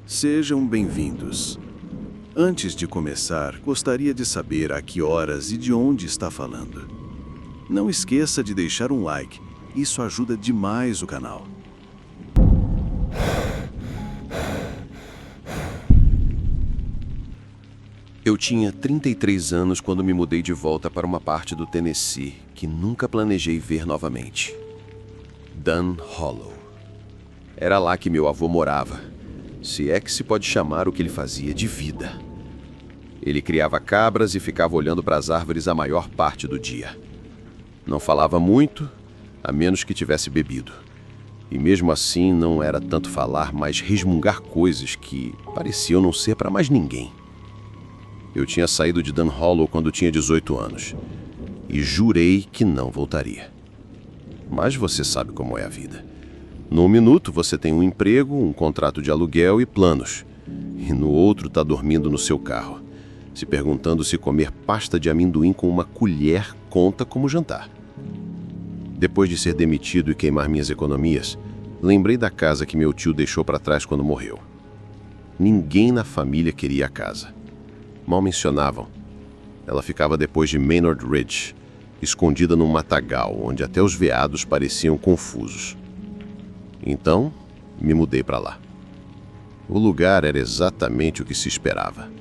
Sejam bem-vindos. Antes de começar, gostaria de saber a que horas e de onde está falando. Não esqueça de deixar um like, isso ajuda demais o canal. Eu tinha 33 anos quando me mudei de volta para uma parte do Tennessee que nunca planejei ver novamente. Dunn Hollow. Era lá que meu avô morava, se é que se pode chamar o que ele fazia de vida. Ele criava cabras e ficava olhando para as árvores a maior parte do dia. Não falava muito, a menos que tivesse bebido. E mesmo assim não era tanto falar, mas resmungar coisas que pareciam não ser para mais ninguém. Eu tinha saído de Dunn Hollow quando tinha 18 anos e jurei que não voltaria. Mas você sabe como é a vida. Num minuto você tem um emprego, um contrato de aluguel e planos. E no outro está dormindo no seu carro, se perguntando se comer pasta de amendoim com uma colher conta como jantar. Depois de ser demitido e queimar minhas economias, lembrei da casa que meu tio deixou para trás quando morreu. Ninguém na família queria a casa. Mal mencionavam. Ela ficava depois de Maynard Ridge, escondida num matagal, onde até os veados pareciam confusos. Então, me mudei para lá. O lugar era exatamente o que se esperava.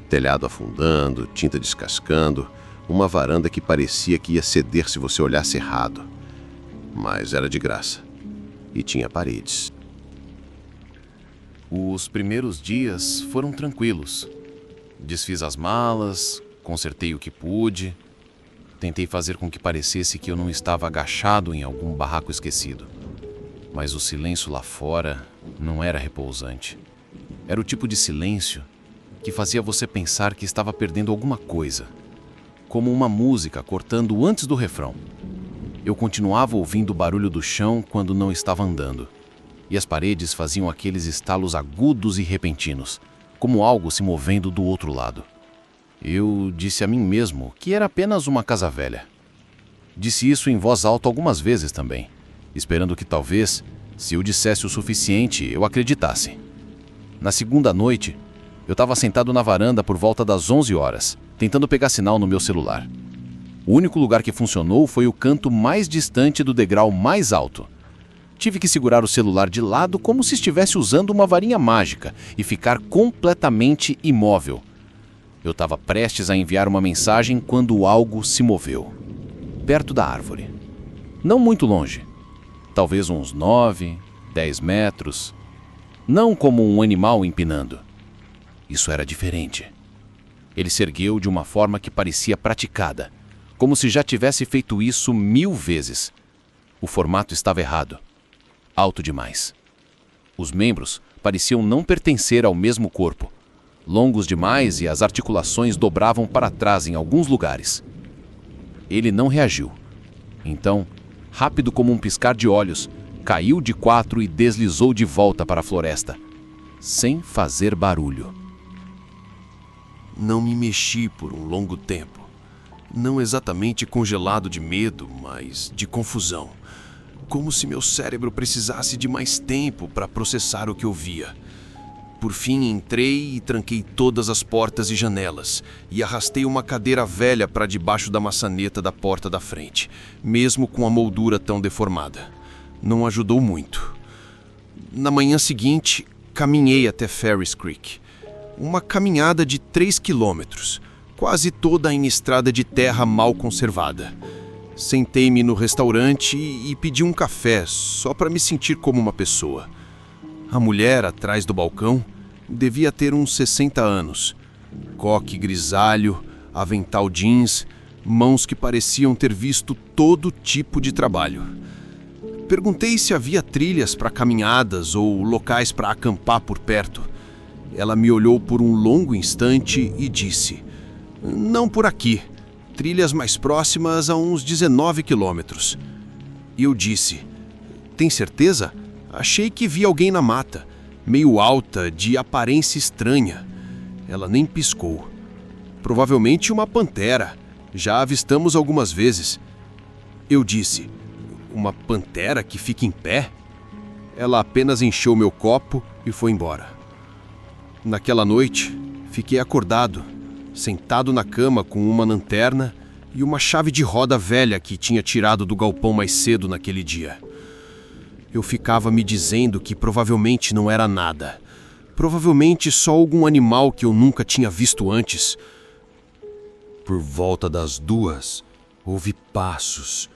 Telhado afundando, tinta descascando, uma varanda que parecia que ia ceder se você olhasse errado. Mas era de graça. E tinha paredes. Os primeiros dias foram tranquilos. Desfiz as malas, consertei o que pude. Tentei fazer com que parecesse que eu não estava agachado em algum barraco esquecido. Mas o silêncio lá fora não era repousante. Era o tipo de silêncio que fazia você pensar que estava perdendo alguma coisa, como uma música cortando antes do refrão. Eu continuava ouvindo o barulho do chão quando não estava andando, e as paredes faziam aqueles estalos agudos e repentinos, como algo se movendo do outro lado. Eu disse a mim mesmo que era apenas uma casa velha. Disse isso em voz alta algumas vezes também, esperando que talvez, se eu dissesse o suficiente, eu acreditasse. Na segunda noite, eu estava sentado na varanda por volta das 11 horas, tentando pegar sinal no meu celular. O único lugar que funcionou foi o canto mais distante do degrau mais alto. Tive que segurar o celular de lado como se estivesse usando uma varinha mágica e ficar completamente imóvel. Eu estava prestes a enviar uma mensagem quando algo se moveu. Perto da árvore. Não muito longe. Talvez uns 9, 10 metros. Não como um animal empinando. Isso era diferente. Ele se ergueu de uma forma que parecia praticada, como se já tivesse feito isso 1000 vezes. O formato estava errado. Alto demais. Os membros pareciam não pertencer ao mesmo corpo. Longos demais e as articulações dobravam para trás em alguns lugares. Ele não reagiu. Então, rápido como um piscar de olhos, caiu de 4 e deslizou de volta para a floresta, sem fazer barulho. Não me mexi por um longo tempo. Não exatamente congelado de medo, mas de confusão. Como se meu cérebro precisasse de mais tempo para processar o que eu via. Por fim, entrei e tranquei todas as portas e janelas, e arrastei uma cadeira velha para debaixo da maçaneta da porta da frente, mesmo com a moldura tão deformada. Não ajudou muito. Na manhã seguinte, caminhei até Ferris Creek. Uma caminhada de 3 quilômetros, quase toda em estrada de terra mal conservada. Sentei-me no restaurante e pedi um café, só para me sentir como uma pessoa. A mulher atrás do balcão devia ter uns 60 anos. Coque grisalho, avental jeans, mãos que pareciam ter visto todo tipo de trabalho. Perguntei se havia trilhas para caminhadas ou locais para acampar por perto. Ela me olhou por um longo instante e disse: "Não por aqui. Trilhas mais próximas a uns 19 quilômetros." E eu disse: "Tem certeza? Achei que vi alguém na mata, meio alta, de aparência estranha." Ela nem piscou. "Provavelmente uma pantera. Já avistamos algumas vezes." Eu disse: "Uma pantera que fica em pé?" ela apenas encheu meu copo e foi embora. Naquela noite, fiquei acordado, sentado na cama com uma lanterna e uma chave de roda velha que tinha tirado do galpão mais cedo naquele dia. Eu ficava me dizendo que provavelmente não era nada. Provavelmente só algum animal que eu nunca tinha visto antes. Por volta das 2, houve passos.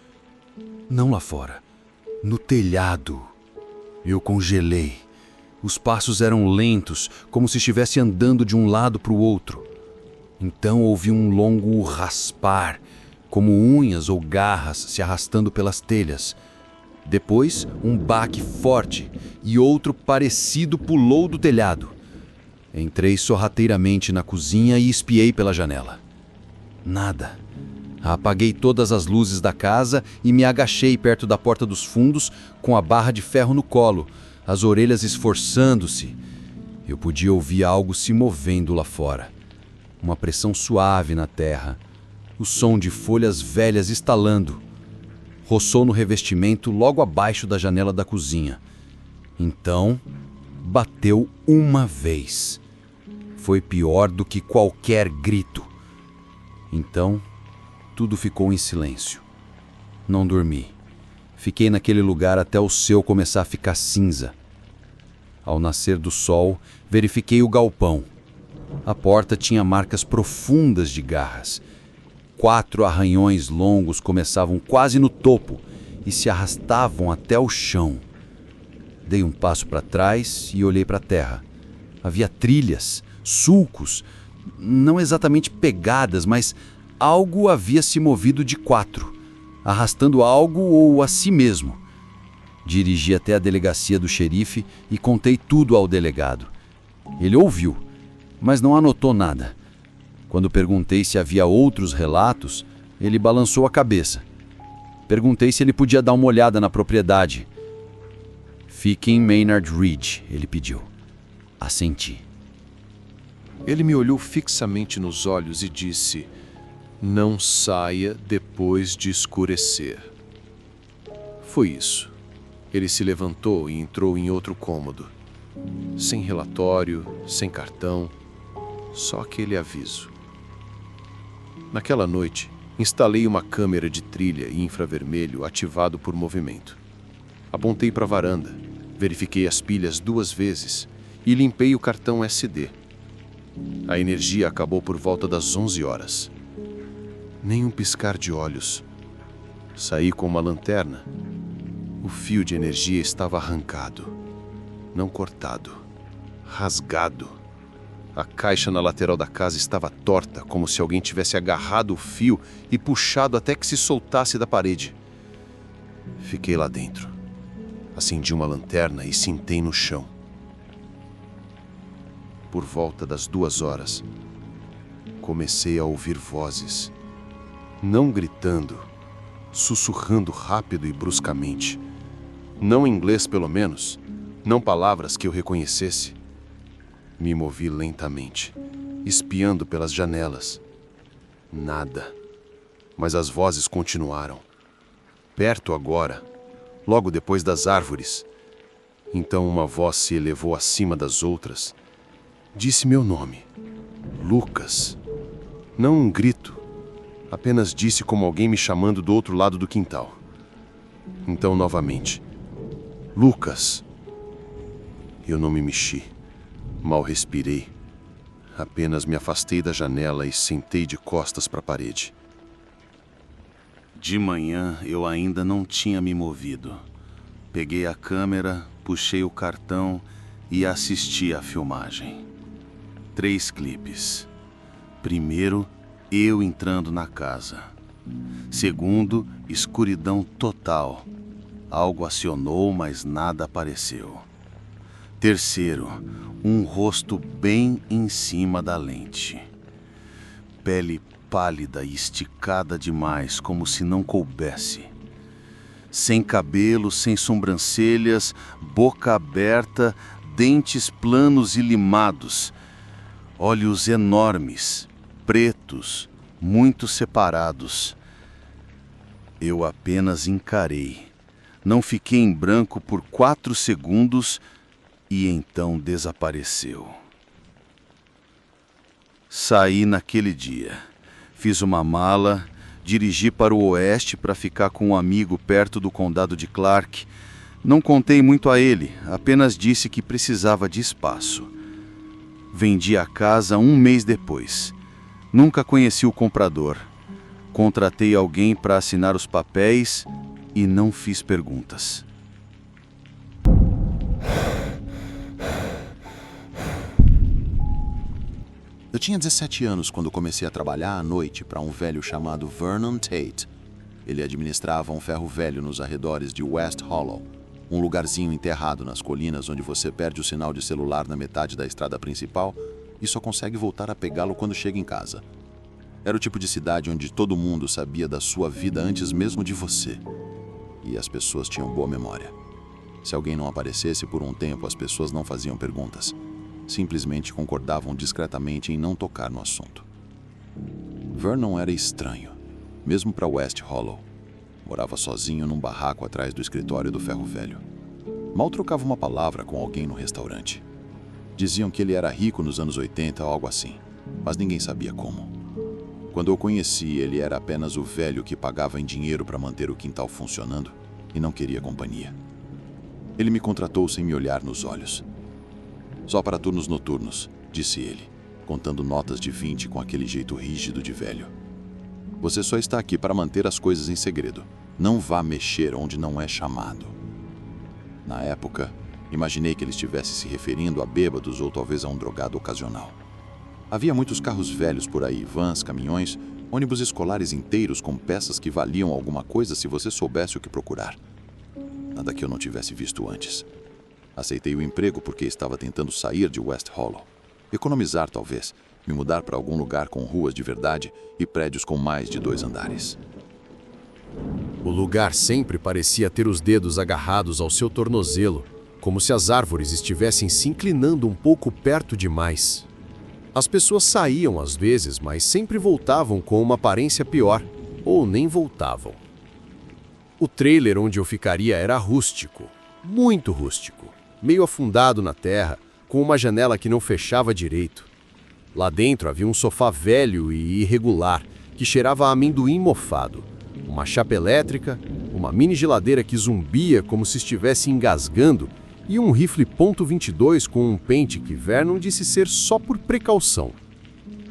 Não lá fora, no telhado. Eu congelei. Os passos eram lentos, como se estivesse andando de um lado para o outro. Então ouvi um longo raspar, como unhas ou garras se arrastando pelas telhas. Depois, um baque forte e outro parecido pulou do telhado. Entrei sorrateiramente na cozinha e espiei pela janela. Nada. Apaguei todas as luzes da casa e me agachei perto da porta dos fundos com a barra de ferro no colo, as orelhas esforçando-se. Eu podia ouvir algo se movendo lá fora. Uma pressão suave na terra. O som de folhas velhas estalando. Roçou no revestimento logo abaixo da janela da cozinha. Então, bateu uma vez. Foi pior do que qualquer grito. Então, tudo ficou em silêncio. Não dormi. Fiquei naquele lugar até o céu começar a ficar cinza. Ao nascer do sol, verifiquei o galpão. A porta tinha marcas profundas de garras. 4 arranhões longos começavam quase no topo e se arrastavam até o chão. Dei um passo para trás e olhei para a terra. Havia trilhas, sulcos, não exatamente pegadas, mas algo havia se movido de 4, arrastando algo ou a si mesmo. Dirigi até a delegacia do xerife e contei tudo ao delegado. Ele ouviu, mas não anotou nada. Quando perguntei se havia outros relatos, ele balançou a cabeça. Perguntei se ele podia dar uma olhada na propriedade. Fique em Maynard Ridge, ele pediu. Assenti. Ele me olhou fixamente nos olhos e disse: "Não saia depois de escurecer." Foi isso. Ele se levantou e entrou em outro cômodo. Sem relatório, sem cartão, só aquele aviso. Naquela noite, instalei uma câmera de trilha e infravermelho ativado por movimento. Apontei para a varanda, verifiquei as pilhas 2 vezes e limpei o cartão SD. A energia acabou por volta das 11 horas. Nem um piscar de olhos. Saí com uma lanterna. O fio de energia estava arrancado, não cortado, rasgado. A caixa na lateral da casa estava torta, como se alguém tivesse agarrado o fio e puxado até que se soltasse da parede. Fiquei lá dentro. Acendi uma lanterna e sentei no chão. Por volta das 2 horas, comecei a ouvir vozes. Não gritando, sussurrando rápido e bruscamente. Não em inglês, pelo menos. Não palavras que eu reconhecesse. Me movi lentamente, espiando pelas janelas. Nada. Mas as vozes continuaram. Perto agora, logo depois das árvores. Então uma voz se elevou acima das outras. Disse meu nome. Lucas. Não um grito. Apenas disse como alguém me chamando do outro lado do quintal. Então novamente. Lucas. Eu não me mexi. Mal respirei. Apenas me afastei da janela e sentei de costas para a parede. De manhã eu ainda não tinha me movido. Peguei a câmera, puxei o cartão e assisti à filmagem. 3 clipes. Primeiro, eu entrando na casa. Segundo, escuridão total. Algo acionou, mas nada apareceu. Terceiro, um rosto bem em cima da lente. Pele pálida e esticada demais, como se não coubesse. Sem cabelo, sem sobrancelhas, boca aberta, dentes planos e limados. Olhos enormes, pretos, muito separados. Eu apenas encarei. Não fiquei em branco por 4 segundos e então desapareceu. Saí naquele dia. Fiz uma mala, dirigi para o oeste para ficar com um amigo perto do condado de Clark. Não contei muito a ele, apenas disse que precisava de espaço. Vendi a casa 1 mês depois. Nunca conheci o comprador. Contratei alguém para assinar os papéis e não fiz perguntas. Eu tinha 17 anos quando comecei a trabalhar à noite para um velho chamado Vernon Tate. Ele administrava um ferro velho nos arredores de West Hollow, um lugarzinho enterrado nas colinas onde você perde o sinal de celular na metade da estrada principal e só consegue voltar a pegá-lo quando chega em casa. Era o tipo de cidade onde todo mundo sabia da sua vida antes mesmo de você. E as pessoas tinham boa memória. Se alguém não aparecesse por um tempo, as pessoas não faziam perguntas. Simplesmente concordavam discretamente em não tocar no assunto. Vernon era estranho, mesmo para West Hollow. Morava sozinho num barraco atrás do escritório do ferro velho. Mal trocava uma palavra com alguém no restaurante. Diziam que ele era rico nos anos 80 ou algo assim, mas ninguém sabia como. Quando eu conheci, ele era apenas o velho que pagava em dinheiro para manter o quintal funcionando e não queria companhia. Ele me contratou sem me olhar nos olhos. Só para turnos noturnos, disse ele, contando notas de 20 com aquele jeito rígido de velho. Você só está aqui para manter as coisas em segredo. Não vá mexer onde não é chamado. Na época, imaginei que ele estivesse se referindo a bêbados ou talvez a um drogado ocasional. Havia muitos carros velhos por aí, vans, caminhões, ônibus escolares inteiros com peças que valiam alguma coisa se você soubesse o que procurar. Nada que eu não tivesse visto antes. Aceitei o emprego porque estava tentando sair de West Hollow. Economizar, talvez. Me mudar para algum lugar com ruas de verdade e prédios com mais de 2 andares. O lugar sempre parecia ter os dedos agarrados ao seu tornozelo, como se as árvores estivessem se inclinando um pouco perto demais. As pessoas saíam às vezes, mas sempre voltavam com uma aparência pior, ou nem voltavam. O trailer onde eu ficaria era rústico, muito rústico, meio afundado na terra, com uma janela que não fechava direito. Lá dentro havia um sofá velho e irregular, que cheirava a amendoim mofado, uma chapa elétrica, uma mini geladeira que zumbia como se estivesse engasgando e um rifle .22 com um pente que Vernon disse ser só por precaução.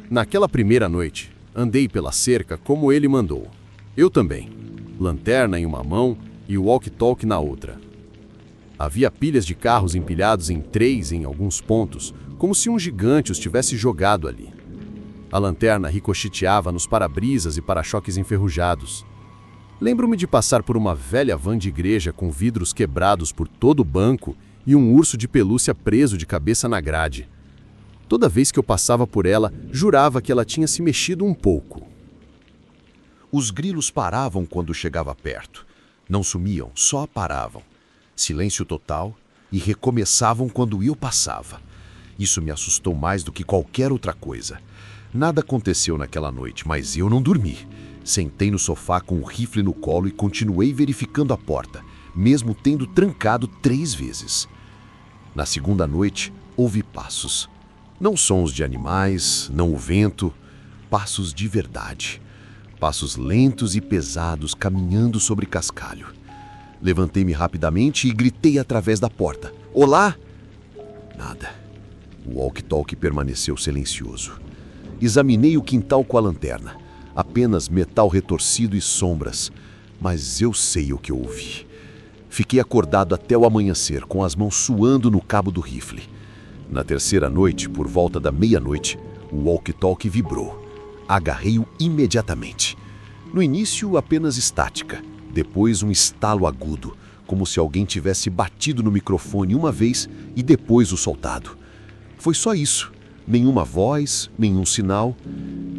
Naquela primeira noite, andei pela cerca como ele mandou. Eu também. Lanterna em uma mão e o walkie-talkie na outra. Havia pilhas de carros empilhados em 3 em alguns pontos, como se um gigante os tivesse jogado ali. A lanterna ricocheteava nos para-brisas e para-choques enferrujados. Lembro-me de passar por uma velha van de igreja com vidros quebrados por todo o banco e um urso de pelúcia preso de cabeça na grade. Toda vez que eu passava por ela, jurava que ela tinha se mexido um pouco. Os grilos paravam quando chegava perto. Não sumiam, só paravam. Silêncio total e recomeçavam quando eu passava. Isso me assustou mais do que qualquer outra coisa. Nada aconteceu naquela noite, mas eu não dormi. Sentei no sofá com o rifle no colo e continuei verificando a porta, mesmo tendo trancado 3 vezes. Na segunda noite, ouvi passos. Não sons de animais, não o vento, passos de verdade. Passos lentos e pesados caminhando sobre cascalho. Levantei-me rapidamente e gritei através da porta. Olá! Nada. O walkie-talkie permaneceu silencioso. Examinei o quintal com a lanterna. Apenas metal retorcido e sombras. Mas eu sei o que eu ouvi. Fiquei acordado até o amanhecer, com as mãos suando no cabo do rifle. Na terceira noite, por volta da meia-noite, o walkie-talkie vibrou. Agarrei-o imediatamente. No início, apenas estática. Depois, um estalo agudo, como se alguém tivesse batido no microfone uma vez e depois o soltado. Foi só isso. Nenhuma voz, nenhum sinal.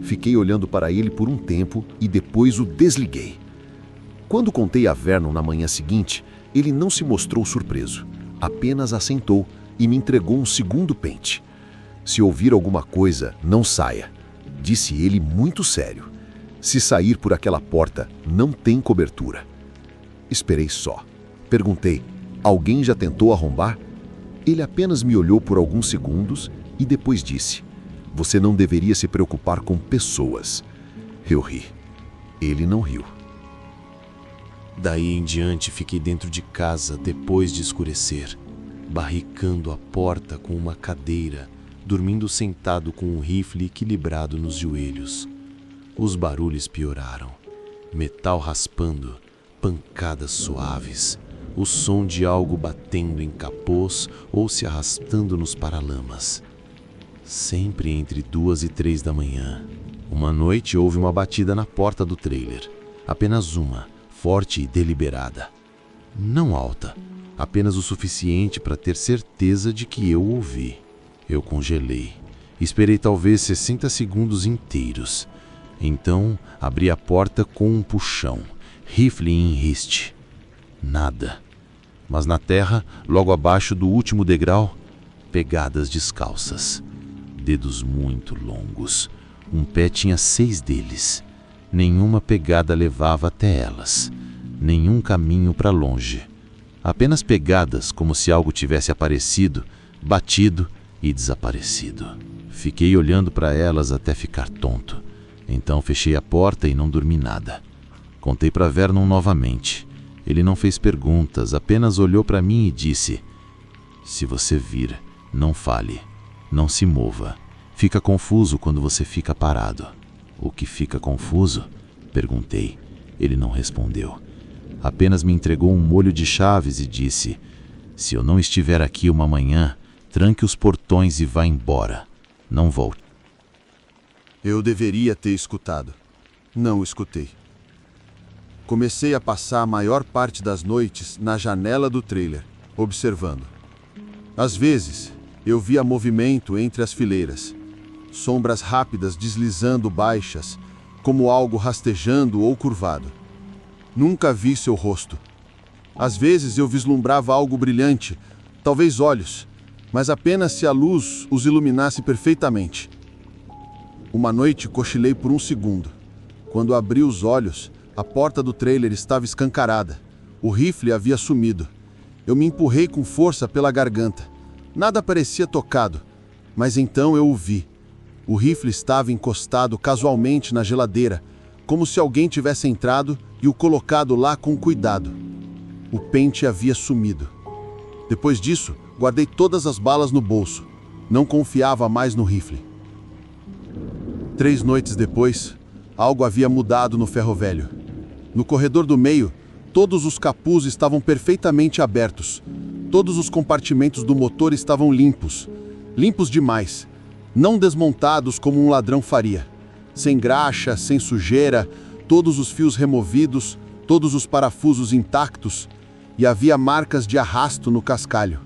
Fiquei olhando para ele por um tempo e depois o desliguei. Quando contei a Vernon na manhã seguinte, ele não se mostrou surpreso. Apenas assentou e me entregou um segundo pente. Se ouvir alguma coisa, não saia, disse ele muito sério. Se sair por aquela porta, não tem cobertura. Esperei só. Perguntei: alguém já tentou arrombar? Ele apenas me olhou por alguns segundos e depois disse: você não deveria se preocupar com pessoas. Eu ri. Ele não riu. Daí em diante fiquei dentro de casa depois de escurecer, barricando a porta com uma cadeira, dormindo sentado com um rifle equilibrado nos joelhos. Os barulhos pioraram. Metal raspando, pancadas suaves, o som de algo batendo em capôs ou se arrastando nos paralamas. Sempre entre 2 e 3 da manhã. Uma noite houve uma batida na porta do trailer. Apenas uma, forte e deliberada. Não alta, apenas o suficiente para ter certeza de que eu ouvi. Eu congelei. Esperei talvez 60 segundos inteiros. Então, abri a porta com um puxão, rifle em riste. Nada. Mas na terra, logo abaixo do último degrau, pegadas descalças. Dedos muito longos. Um pé tinha 6 deles. Nenhuma pegada levava até elas. Nenhum caminho para longe. Apenas pegadas como se algo tivesse aparecido, batido e desaparecido. Fiquei olhando para elas até ficar tonto. Então fechei a porta e não dormi nada. Contei para Vernon novamente. Ele não fez perguntas, apenas olhou para mim e disse: se você vir, não fale, não se mova. Fica confuso quando você fica parado. O que fica confuso? Perguntei. Ele não respondeu. Apenas me entregou um molho de chaves e disse: se eu não estiver aqui uma manhã, tranque os portões e vá embora. Não volte. Eu deveria ter escutado. Não escutei. Comecei a passar a maior parte das noites na janela do trailer, observando. Às vezes, eu via movimento entre as fileiras, sombras rápidas deslizando baixas, como algo rastejando ou curvado. Nunca vi seu rosto. Às vezes eu vislumbrava algo brilhante, talvez olhos, mas apenas se a luz os iluminasse perfeitamente. Uma noite cochilei por um segundo. Quando abri os olhos, a porta do trailer estava escancarada. O rifle havia sumido. Eu me empurrei com força pela garganta. Nada parecia tocado, mas então eu o vi. O rifle estava encostado casualmente na geladeira, como se alguém tivesse entrado e o colocado lá com cuidado. O pente havia sumido. Depois disso, guardei todas as balas no bolso. Não confiava mais no rifle. 3 noites depois, algo havia mudado no ferro velho. No corredor do meio, todos os capus estavam perfeitamente abertos. Todos os compartimentos do motor estavam limpos. Limpos demais. Não desmontados como um ladrão faria. Sem graxa, sem sujeira, todos os fios removidos, todos os parafusos intactos, e havia marcas de arrasto no cascalho.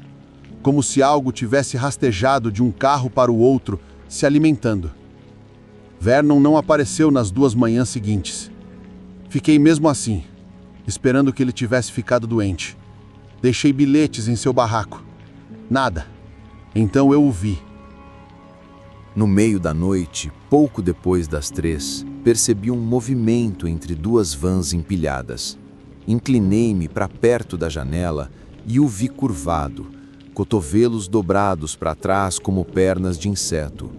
Como se algo tivesse rastejado de um carro para o outro, se alimentando. Vernon não apareceu nas 2 manhãs seguintes. Fiquei mesmo assim, esperando que ele tivesse ficado doente. Deixei bilhetes em seu barraco. Nada. Então eu o vi. No meio da noite, pouco depois das 3, percebi um movimento entre 2 vans empilhadas. Inclinei-me para perto da janela e o vi curvado, cotovelos dobrados para trás como pernas de inseto,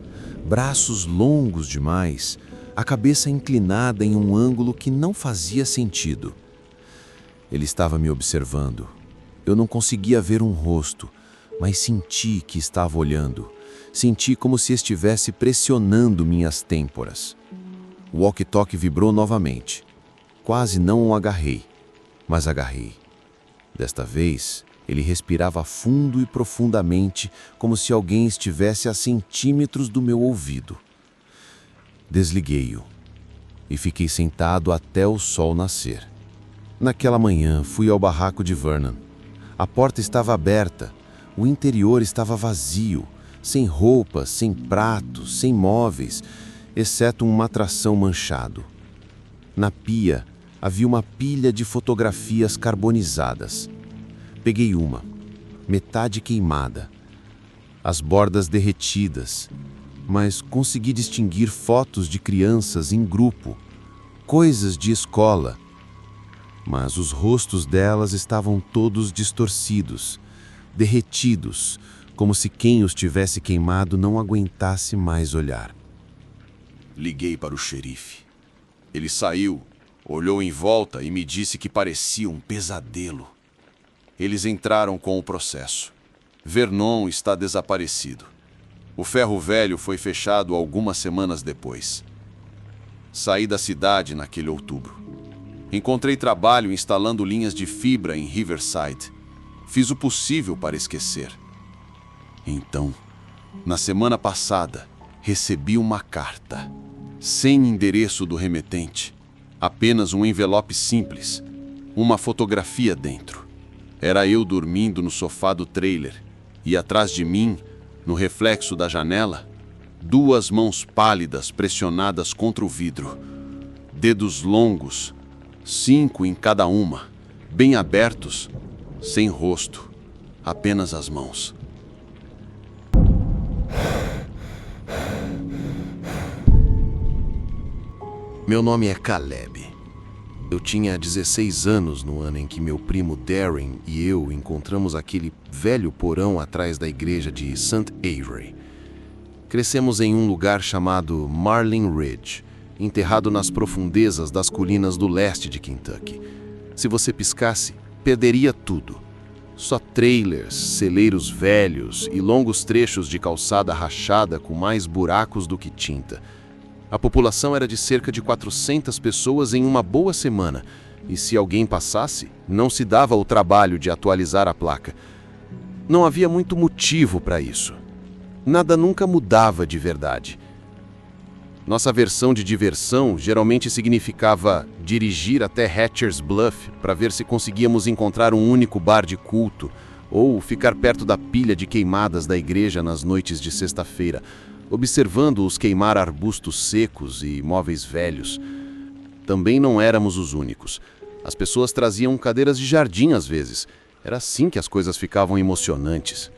braços longos demais, a cabeça inclinada em um ângulo que não fazia sentido. Ele estava me observando. Eu não conseguia ver um rosto, mas senti que estava olhando. Senti como se estivesse pressionando minhas têmporas. O walkie-talkie vibrou novamente. Quase não o agarrei, mas agarrei. Desta vez, ele respirava fundo e profundamente, como se alguém estivesse a centímetros do meu ouvido. Desliguei-o e fiquei sentado até o sol nascer. Naquela manhã, fui ao barraco de Vernon. A porta estava aberta, o interior estava vazio, sem roupas, sem pratos, sem móveis, exceto um matração manchado. Na pia, havia uma pilha de fotografias carbonizadas. Peguei uma, metade queimada, as bordas derretidas, mas consegui distinguir fotos de crianças em grupo, coisas de escola. mas os rostos delas estavam todos distorcidos, derretidos, como se quem os tivesse queimado não aguentasse mais olhar. Liguei para o xerife. Ele saiu, olhou em volta e me disse que parecia um pesadelo. Eles entraram com o processo. Vernon está desaparecido. O ferro velho foi fechado algumas semanas depois. Saí da cidade naquele outubro. Encontrei trabalho instalando linhas de fibra em Riverside. Fiz o possível para esquecer. Então, na semana passada, recebi uma carta. Sem endereço do remetente. Apenas um envelope simples. Uma fotografia dentro. Era eu dormindo no sofá do trailer. E atrás de mim, no reflexo da janela, 2 mãos pálidas pressionadas contra o vidro. Dedos longos, 5 em cada uma, bem abertos, sem rosto, apenas as mãos. Meu nome é Caleb. Eu tinha 16 anos no ano em que meu primo Darren e eu encontramos aquele velho porão atrás da igreja de St. Avery. Crescemos em um lugar chamado Marlin Ridge, enterrado nas profundezas das colinas do leste de Kentucky. Se você piscasse, perderia tudo. Só trailers, celeiros velhos e longos trechos de calçada rachada com mais buracos do que tinta. A população era de cerca de 400 pessoas em uma boa semana, e se alguém passasse, não se dava o trabalho de atualizar a placa. Não havia muito motivo para isso. Nada nunca mudava de verdade. Nossa versão de diversão geralmente significava dirigir até Hatcher's Bluff para ver se conseguíamos encontrar um único bar de culto, ou ficar perto da pilha de queimadas da igreja nas noites de sexta-feira, observando-os queimar arbustos secos e móveis velhos. Também não éramos os únicos. As pessoas traziam cadeiras de jardim às vezes. Era assim que as coisas ficavam emocionantes.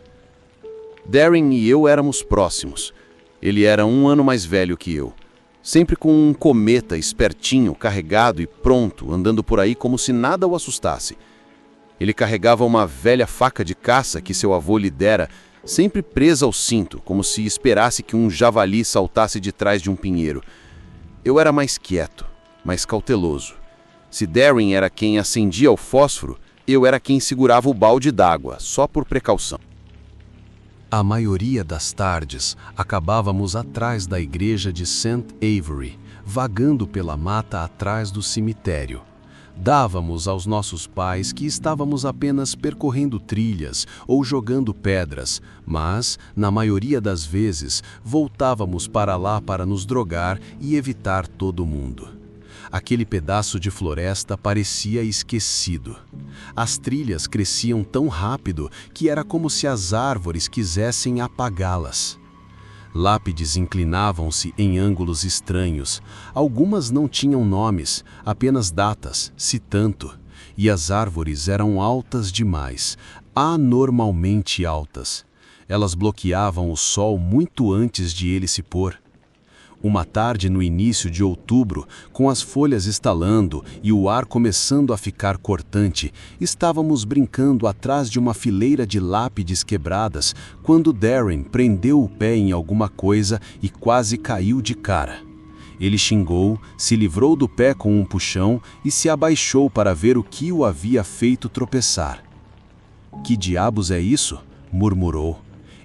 Darren e eu éramos próximos. Ele era 1 ano mais velho que eu. Sempre com um cometa espertinho, carregado e pronto, andando por aí como se nada o assustasse. Ele carregava uma velha faca de caça que seu avô lhe dera, sempre presa ao cinto, como se esperasse que um javali saltasse de trás de um pinheiro. Eu era mais quieto, mais cauteloso. Se Darren era quem acendia o fósforo, eu era quem segurava o balde d'água, só por precaução. A maioria das tardes, acabávamos atrás da igreja de St. Avery, vagando pela mata atrás do cemitério. Dávamos aos nossos pais que estávamos apenas percorrendo trilhas ou jogando pedras, mas, na maioria das vezes, voltávamos para lá para nos drogar e evitar todo mundo. Aquele pedaço de floresta parecia esquecido. As trilhas cresciam tão rápido que era como se as árvores quisessem apagá-las. Lápides inclinavam-se em ângulos estranhos. Algumas não tinham nomes, apenas datas, se tanto. E as árvores eram altas demais, anormalmente altas. Elas bloqueavam o sol muito antes de ele se pôr. Uma tarde no início de outubro, com as folhas estalando e o ar começando a ficar cortante, estávamos brincando atrás de uma fileira de lápides quebradas, quando Darren prendeu o pé em alguma coisa e quase caiu de cara. Ele xingou, se livrou do pé com um puxão e se abaixou para ver o que o havia feito tropeçar. "Que diabos é isso?" murmurou.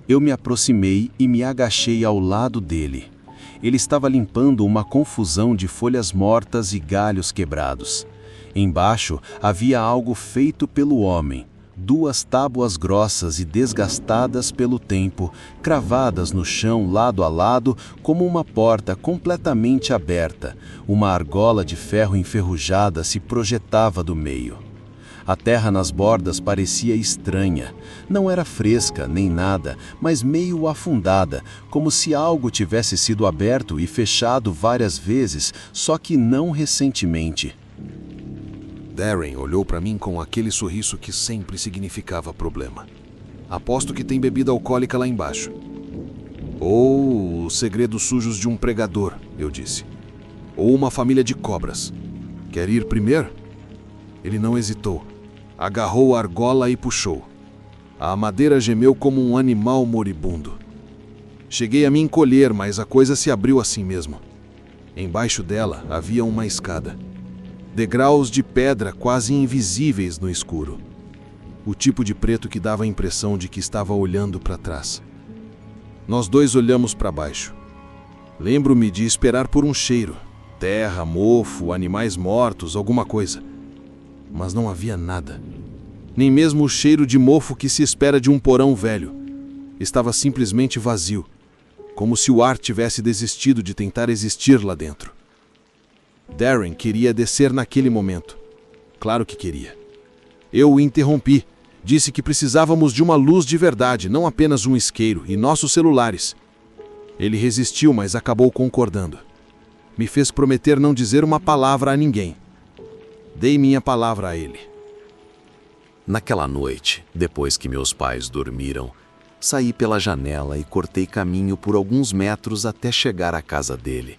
Eu me aproximei e me agachei ao lado dele. Ele estava limpando uma confusão de folhas mortas e galhos quebrados. Embaixo havia algo feito pelo homem, 2 tábuas grossas e desgastadas pelo tempo, cravadas no chão lado a lado como uma porta completamente aberta. Uma argola de ferro enferrujada se projetava do meio. A terra nas bordas parecia estranha. Não era fresca nem nada, mas meio afundada, como se algo tivesse sido aberto e fechado várias vezes, só que não recentemente. Darren olhou para mim com aquele sorriso que sempre significava problema. "Aposto que tem bebida alcoólica lá embaixo." "Ou os segredos sujos de um pregador", eu disse. "Ou uma família de cobras. Quer ir primeiro?" Ele não hesitou. Agarrou a argola e puxou. A madeira gemeu como um animal moribundo. Cheguei a me encolher, mas a coisa se abriu assim mesmo. Embaixo dela havia uma escada. Degraus de pedra quase invisíveis no escuro. O tipo de preto que dava a impressão de que estava olhando para trás. Nós dois olhamos para baixo. Lembro-me de esperar por um cheiro. Terra, mofo, animais mortos, alguma coisa. Mas não havia nada. Nem mesmo o cheiro de mofo que se espera de um porão velho. Estava simplesmente vazio, como se o ar tivesse desistido de tentar existir lá dentro. Darren queria descer naquele momento. Claro que queria. Eu o interrompi. Disse que precisávamos de uma luz de verdade, não apenas um isqueiro, e nossos celulares. Ele resistiu, mas acabou concordando. Me fez prometer não dizer uma palavra a ninguém. Dei minha palavra a ele. Naquela noite, depois que meus pais dormiram, saí pela janela e cortei caminho por alguns metros até chegar à casa dele.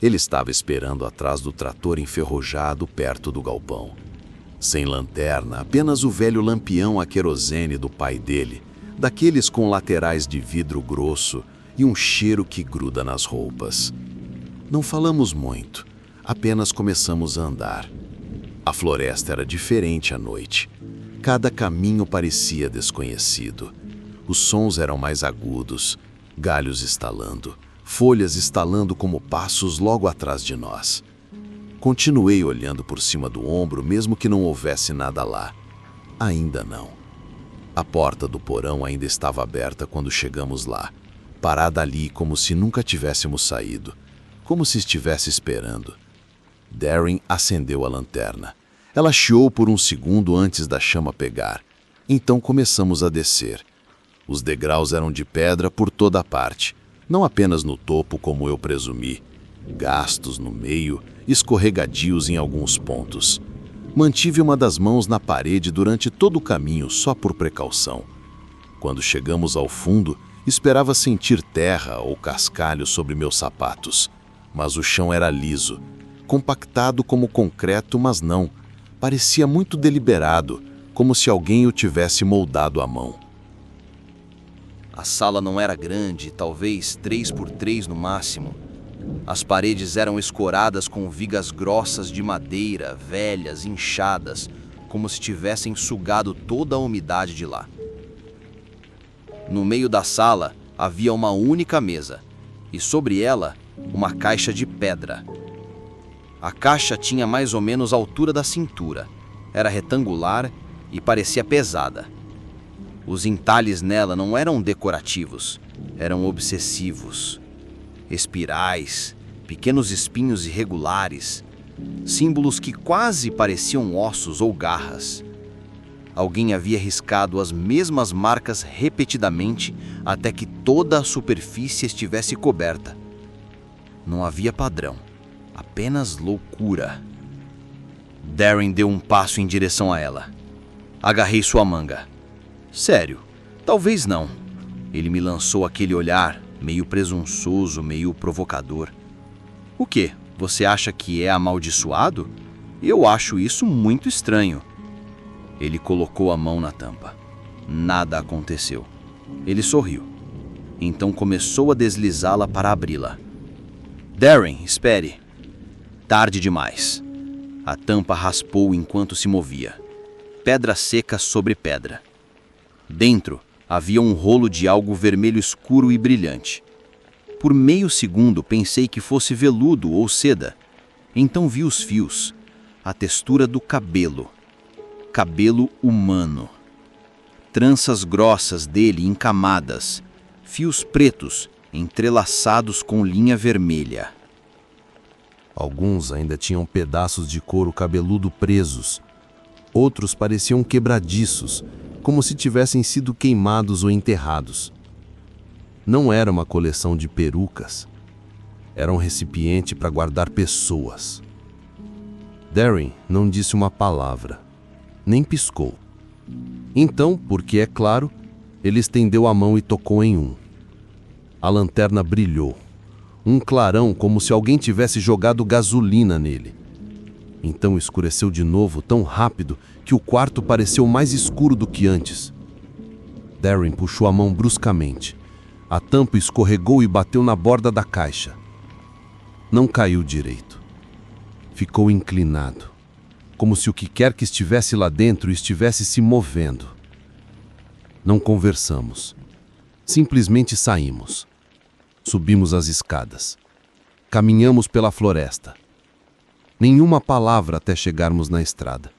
Ele estava esperando atrás do trator enferrujado perto do galpão. Sem lanterna, apenas o velho lampião a querosene do pai dele, daqueles com laterais de vidro grosso e um cheiro que gruda nas roupas. Não falamos muito, apenas começamos a andar. A floresta era diferente à noite. Cada caminho parecia desconhecido. Os sons eram mais agudos, galhos estalando, folhas estalando como passos logo atrás de nós. Continuei olhando por cima do ombro, mesmo que não houvesse nada lá. Ainda não. A porta do porão ainda estava aberta quando chegamos lá, parada ali como se nunca tivéssemos saído, como se estivesse esperando. Darren acendeu a lanterna. Ela chiou por um segundo antes da chama pegar. Então começamos a descer. Os degraus eram de pedra por toda parte, não apenas no topo como eu presumi. Gastos no meio, escorregadios em alguns pontos. Mantive uma das mãos na parede durante todo o caminho, só por precaução. Quando chegamos ao fundo, esperava sentir terra ou cascalho sobre meus sapatos. Mas o chão era liso, compactado como concreto, mas não. Parecia muito deliberado, como se alguém o tivesse moldado à mão. A sala não era grande, talvez 3 por 3 no máximo. As paredes eram escoradas com vigas grossas de madeira, velhas, inchadas, como se tivessem sugado toda a umidade de lá. No meio da sala havia uma única mesa, e sobre ela uma caixa de pedra. A caixa tinha mais ou menos a altura da cintura, era retangular e parecia pesada. Os entalhes nela não eram decorativos, eram obsessivos. Espirais, pequenos espinhos irregulares, símbolos que quase pareciam ossos ou garras. Alguém havia riscado as mesmas marcas repetidamente até que toda a superfície estivesse coberta. Não havia padrão, apenas loucura. Darren deu um passo em direção a ela. Agarrei sua manga. Sério, talvez não. Ele me lançou aquele olhar, meio presunçoso, meio provocador. O quê? Você acha que é amaldiçoado? Eu acho isso muito estranho. Ele colocou a mão na tampa. Nada aconteceu. Ele sorriu. Então começou a deslizá-la para abri-la. Darren, espere. Tarde demais. A tampa raspou enquanto se movia. Pedra seca sobre pedra. Dentro havia um rolo de algo vermelho escuro e brilhante. Por meio segundo pensei que fosse veludo ou seda. Então vi os fios, a textura do cabelo. Cabelo humano. Tranças grossas dele em camadas, fios pretos entrelaçados com linha vermelha. Alguns ainda tinham pedaços de couro cabeludo presos. Outros pareciam quebradiços, como se tivessem sido queimados ou enterrados. Não era uma coleção de perucas. Era um recipiente para guardar pessoas. Darren não disse uma palavra, nem piscou. Então, porque é claro, ele estendeu a mão e tocou em um. A lanterna brilhou. Um clarão como se alguém tivesse jogado gasolina nele. Então escureceu de novo tão rápido que o quarto pareceu mais escuro do que antes. Darren puxou a mão bruscamente. A tampa escorregou e bateu na borda da caixa. Não caiu direito. Ficou inclinado, como se o que quer que estivesse lá dentro estivesse se movendo. Não conversamos. Simplesmente saímos. Subimos as escadas. Caminhamos pela floresta. Nenhuma palavra até chegarmos na estrada.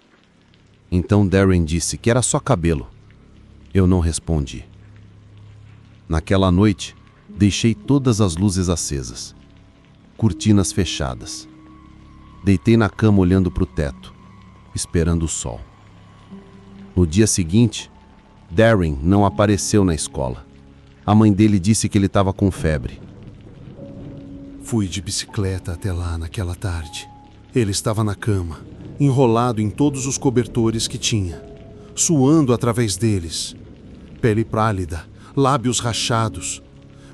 Então Darren disse que era só cabelo. Eu não respondi. Naquela noite, deixei todas as luzes acesas. Cortinas fechadas. Deitei na cama olhando para o teto, esperando o sol. No dia seguinte, Darren não apareceu na escola. A mãe dele disse que ele estava com febre. Fui de bicicleta até lá naquela tarde. Ele estava na cama, enrolado em todos os cobertores que tinha, suando através deles. Pele pálida, lábios rachados,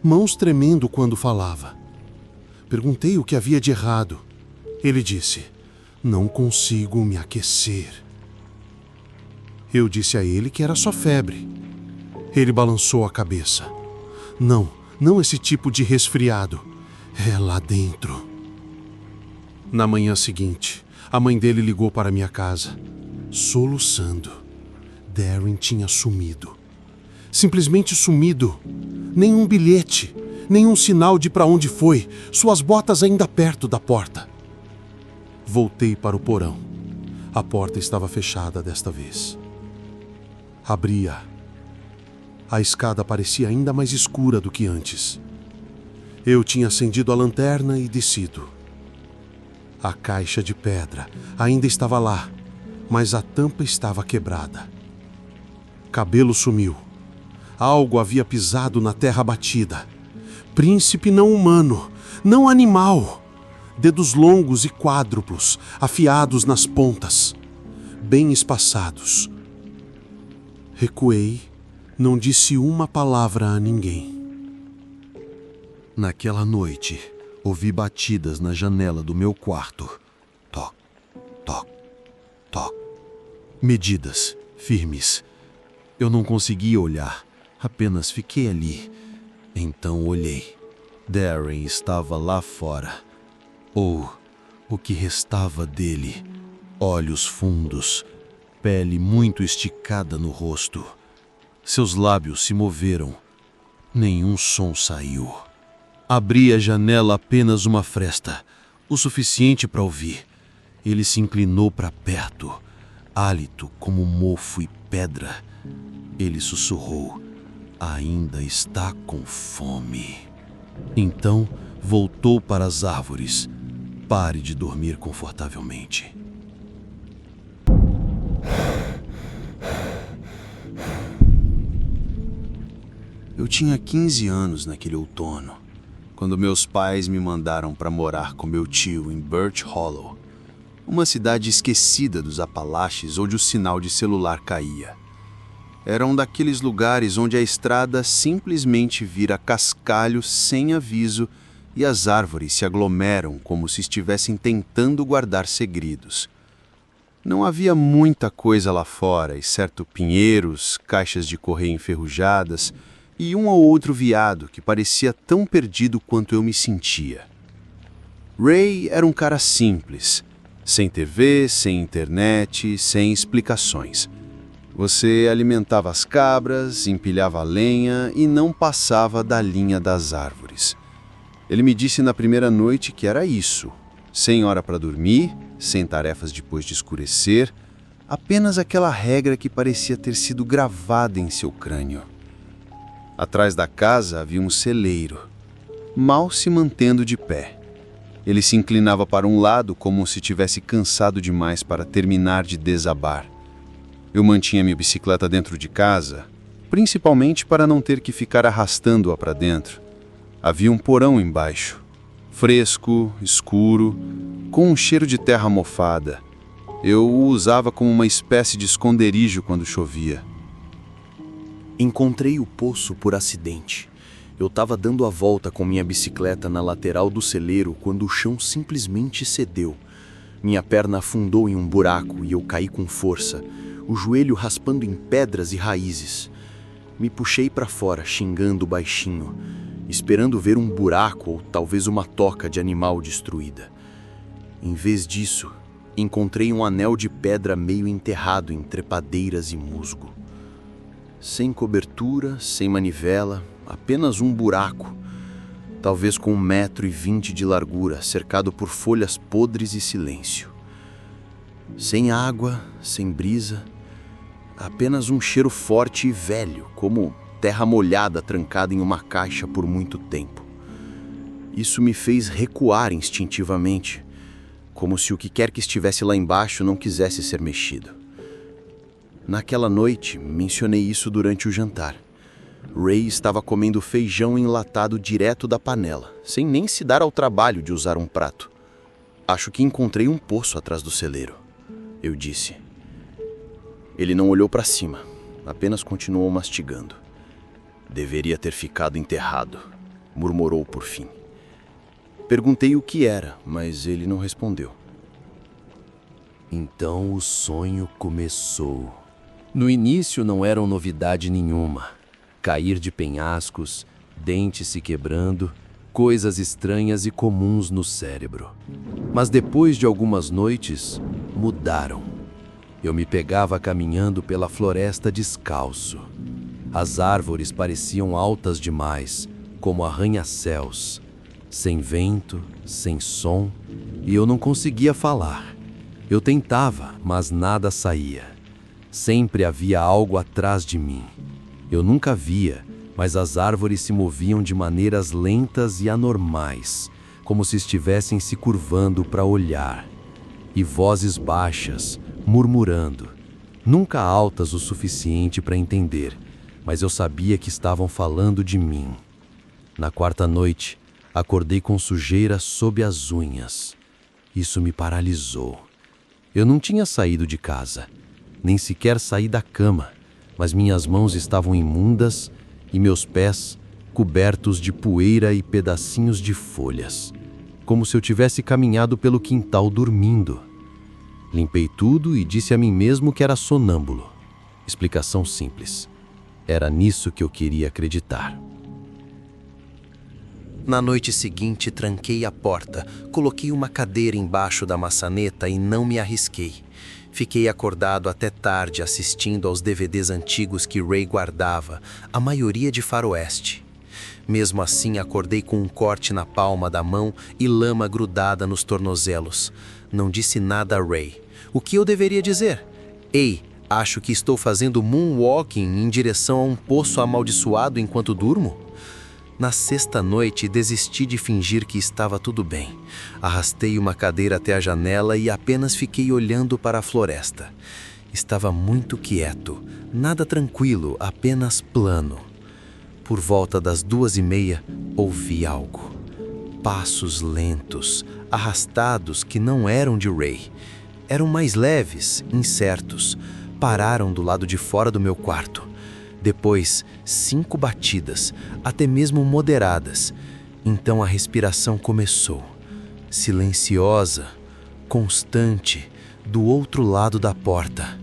mãos tremendo quando falava. Perguntei o que havia de errado. Ele disse: "Não consigo me aquecer." Eu disse a ele que era só febre. Ele balançou a cabeça. Não esse tipo de resfriado. É lá dentro. Na manhã seguinte, a mãe dele ligou para minha casa, soluçando. Darren tinha sumido. Simplesmente sumido. Nenhum bilhete, nenhum sinal de para onde foi, suas botas ainda perto da porta. Voltei para o porão. A porta estava fechada desta vez. Abri-a. A escada parecia ainda mais escura do que antes. Eu tinha acendido a lanterna e descido. A caixa de pedra ainda estava lá, mas a tampa estava quebrada. Cabelo sumiu. Algo havia pisado na terra batida. Príncipe não humano, não animal. Dedos longos e quádruplos, afiados nas pontas, bem espaçados. Recuei, não disse uma palavra a ninguém. Naquela noite, ouvi batidas na janela do meu quarto. Toc, toc, toc. Medidas, firmes. Eu não conseguia olhar, apenas fiquei ali. Então olhei. Darren estava lá fora. Ou o que restava dele. Olhos fundos, pele muito esticada no rosto. Seus lábios se moveram. Nenhum som saiu. Abri a janela apenas uma fresta, o suficiente para ouvir. Ele se inclinou para perto, hálito como mofo e pedra. Ele sussurrou: "Ainda está com fome." Então voltou para as árvores. Pare de dormir confortavelmente. Eu tinha 15 anos naquele outono, quando meus pais me mandaram para morar com meu tio em Birch Hollow, uma cidade esquecida dos Apalaches onde o sinal de celular caía. Era um daqueles lugares onde a estrada simplesmente vira cascalho sem aviso e as árvores se aglomeram como se estivessem tentando guardar segredos. Não havia muita coisa lá fora, exceto pinheiros, caixas de correio enferrujadas e um ou outro veado que parecia tão perdido quanto eu me sentia. Ray era um cara simples, sem TV, sem internet, sem explicações. Você alimentava as cabras, empilhava a lenha e não passava da linha das árvores. Ele me disse na primeira noite que era isso, sem hora para dormir, sem tarefas depois de escurecer, apenas aquela regra que parecia ter sido gravada em seu crânio. Atrás da casa havia um celeiro, mal se mantendo de pé. Ele se inclinava para um lado como se tivesse cansado demais para terminar de desabar. Eu mantinha minha bicicleta dentro de casa, principalmente para não ter que ficar arrastando-a para dentro. Havia um porão embaixo, fresco, escuro, com um cheiro de terra mofada. Eu o usava como uma espécie de esconderijo quando chovia. Encontrei o poço por acidente. Eu estava dando a volta com minha bicicleta na lateral do celeiro quando o chão simplesmente cedeu. Minha perna afundou em um buraco e eu caí com força, o joelho raspando em pedras e raízes. Me puxei para fora, xingando baixinho, esperando ver um buraco ou talvez uma toca de animal destruída. Em vez disso, encontrei um anel de pedra meio enterrado em trepadeiras e musgo. Sem cobertura, sem manivela, apenas um buraco, talvez com 1,20 m de largura, cercado por folhas podres e silêncio. Sem água, sem brisa, apenas um cheiro forte e velho, como terra molhada trancada em uma caixa por muito tempo. Isso me fez recuar instintivamente, como se o que quer que estivesse lá embaixo não quisesse ser mexido. Naquela noite, mencionei isso durante o jantar. Ray estava comendo feijão enlatado direto da panela, sem nem se dar ao trabalho de usar um prato. Acho que encontrei um poço atrás do celeiro, eu disse. Ele não olhou para cima, apenas continuou mastigando. Deveria ter ficado enterrado, murmurou por fim. Perguntei o que era, mas ele não respondeu. Então o sonho começou. No início não era novidade nenhuma. Cair de penhascos, dentes se quebrando, coisas estranhas e comuns no cérebro. Mas depois de algumas noites, mudaram. Eu me pegava caminhando pela floresta descalço. As árvores pareciam altas demais, como arranha-céus. Sem vento, sem som, e eu não conseguia falar. Eu tentava, mas nada saía. Sempre havia algo atrás de mim. Eu nunca via, mas as árvores se moviam de maneiras lentas e anormais, como se estivessem se curvando para olhar. E vozes baixas, murmurando, nunca altas o suficiente para entender, mas eu sabia que estavam falando de mim. Na quarta noite, acordei com sujeira sob as unhas. Isso me paralisou. Eu não tinha saído de casa, nem sequer saí da cama, mas minhas mãos estavam imundas e meus pés cobertos de poeira e pedacinhos de folhas, como se eu tivesse caminhado pelo quintal dormindo. Limpei tudo e disse a mim mesmo que era sonâmbulo. Explicação simples. Era nisso que eu queria acreditar. Na noite seguinte, tranquei a porta, coloquei uma cadeira embaixo da maçaneta e não me arrisquei. Fiquei acordado até tarde assistindo aos DVDs antigos que Ray guardava, a maioria de faroeste. Mesmo assim, acordei com um corte na palma da mão e lama grudada nos tornozelos. Não disse nada a Ray. O que eu deveria dizer? Ei, acho que estou fazendo moonwalking em direção a um poço amaldiçoado enquanto durmo? Na sexta noite, desisti de fingir que estava tudo bem. Arrastei uma cadeira até a janela e apenas fiquei olhando para a floresta. Estava muito quieto, nada tranquilo, apenas plano. Por volta das 2:30, ouvi algo. Passos lentos, arrastados que não eram de Ray. Eram mais leves, incertos. Pararam do lado de fora do meu quarto. Depois, 5 batidas, até mesmo moderadas. Então a respiração começou. Silenciosa, constante, do outro lado da porta.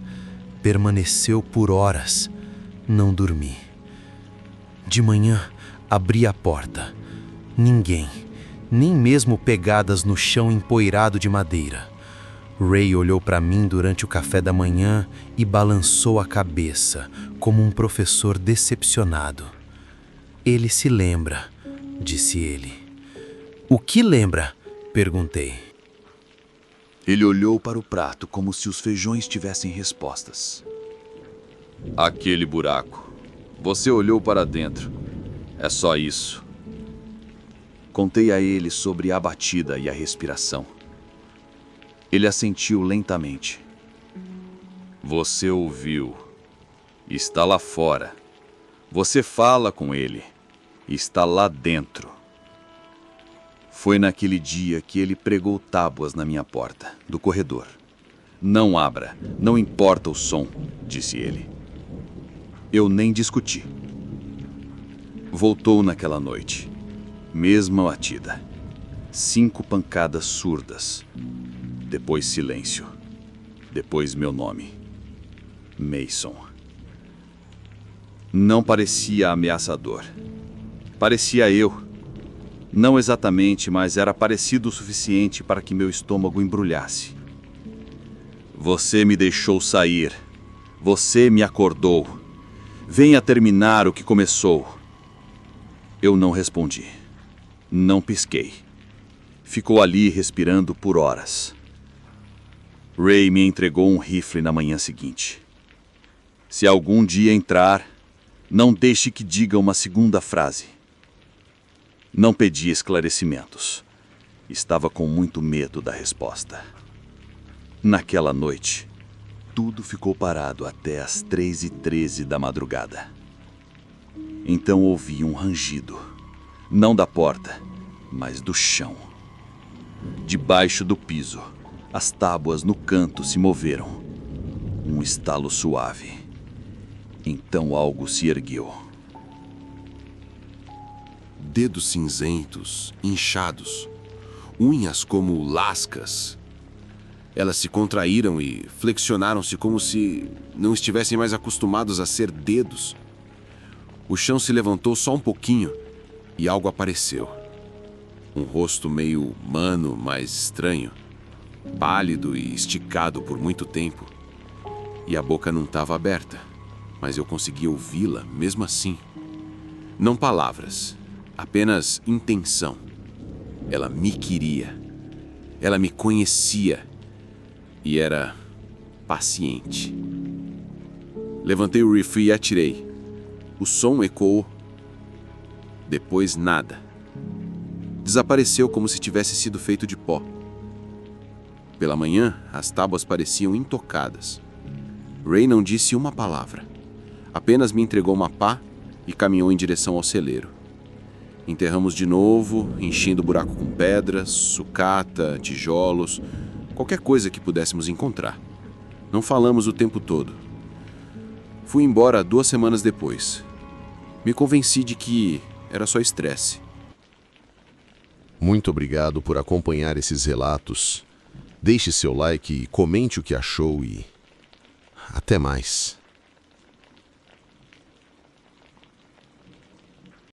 Permaneceu por horas. Não dormi. De manhã, abri a porta. Ninguém, nem mesmo pegadas no chão empoeirado de madeira. Ray olhou para mim durante o café da manhã e balançou a cabeça, como um professor decepcionado. Ele se lembra, disse ele. O que lembra? Perguntei. Ele olhou para o prato como se os feijões tivessem respostas. Aquele buraco. Você olhou para dentro. É só isso. Contei a ele sobre a batida e a respiração. Ele assentiu lentamente. Você ouviu. Está lá fora. Você fala com ele. Está lá dentro. Foi naquele dia que ele pregou tábuas na minha porta, do corredor. Não abra, não importa o som, disse ele. Eu nem discuti. Voltou naquela noite. Mesma batida. 5 pancadas surdas. Depois silêncio. Depois meu nome. Mason. Não parecia ameaçador. Parecia eu. Não exatamente, mas era parecido o suficiente para que meu estômago embrulhasse. Você me deixou sair. Você me acordou. Venha terminar o que começou. Eu não respondi. Não pisquei. Ficou ali respirando por horas. Ray me entregou um rifle na manhã seguinte. Se algum dia entrar, não deixe que diga uma segunda frase. Não pedi esclarecimentos. Estava com muito medo da resposta. Naquela noite, tudo ficou parado até as 3h13 da madrugada. Então ouvi um rangido. Não da porta, mas do chão. Debaixo do piso, as tábuas no canto se moveram. Um estalo suave. Então algo se ergueu. Dedos cinzentos, inchados, unhas como lascas. Elas se contraíram e flexionaram-se como se não estivessem mais acostumados a ser dedos. O chão se levantou só um pouquinho e algo apareceu. Um rosto meio humano, mas estranho, pálido e esticado por muito tempo. E a boca não estava aberta, mas eu conseguia ouvi-la mesmo assim. Não palavras, apenas intenção. Ela me queria. Ela me conhecia. E era paciente. Levantei o rifle e atirei. O som ecoou. Depois nada. Desapareceu como se tivesse sido feito de pó. Pela manhã, as tábuas pareciam intocadas. Ray não disse uma palavra. Apenas me entregou uma pá e caminhou em direção ao celeiro. Enterramos de novo, enchendo o buraco com pedras, sucata, tijolos, qualquer coisa que pudéssemos encontrar. Não falamos o tempo todo. Fui embora 2 semanas depois. Me convenci de que era só estresse. Muito obrigado por acompanhar esses relatos. Deixe seu like e comente o que achou e até mais.